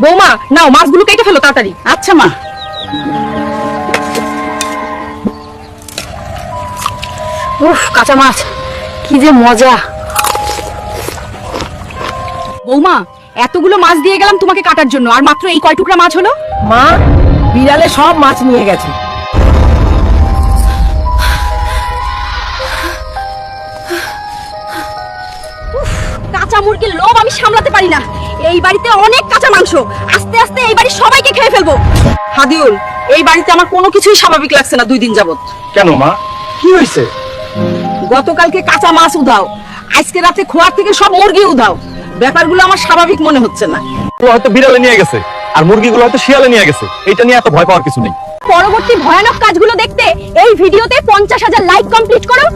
বৌমা নাও মাছগুলো কেটে ফেলো তাড়াতাড়ি। আচ্ছা মা। উফ, কাঁচা মাছ কি যে মজা। বৌমা এতগুলো মাছ দিয়ে গেলাম তোমাকে কাটার জন্য, আর মাত্র এই কয় টুকরা মাছ হলো? মা, বিড়ালে সব মাছ নিয়ে গেছে। কাঁচা মুরগির লোভ আমি সামলাতে পারি না। এই বাড়িতে অনেক কাঁচা মাংস, আস্তে আস্তে এই বাড়ির সবাইকে খেয়ে ফেলবো। হাদিউল, এই বাড়িতে আমার কোনো কিছুই স্বাভাবিক লাগছে না 2 দিন যাবত। কেন মা, কি হয়েছে? গতকালকে কাঁচা মাছ উধাও, আজকে রাতে খোয়ার থেকে সব মুরগি উধাও। ব্যাপারগুলো আমার স্বাভাবিক মনে হচ্ছে না। ও হয়তো বিড়ালে নিয়ে গেছে, আর মুরগিগুলো হয়তো শিয়ালে নিয়ে গেছে। এটা নিয়ে এত ভয় পাওয়ার কিছু নেই। পরবর্তী ভয়ানক কাজগুলো দেখতে এই ভিডিওতে 50,000 লাইক কমপ্লিট করো।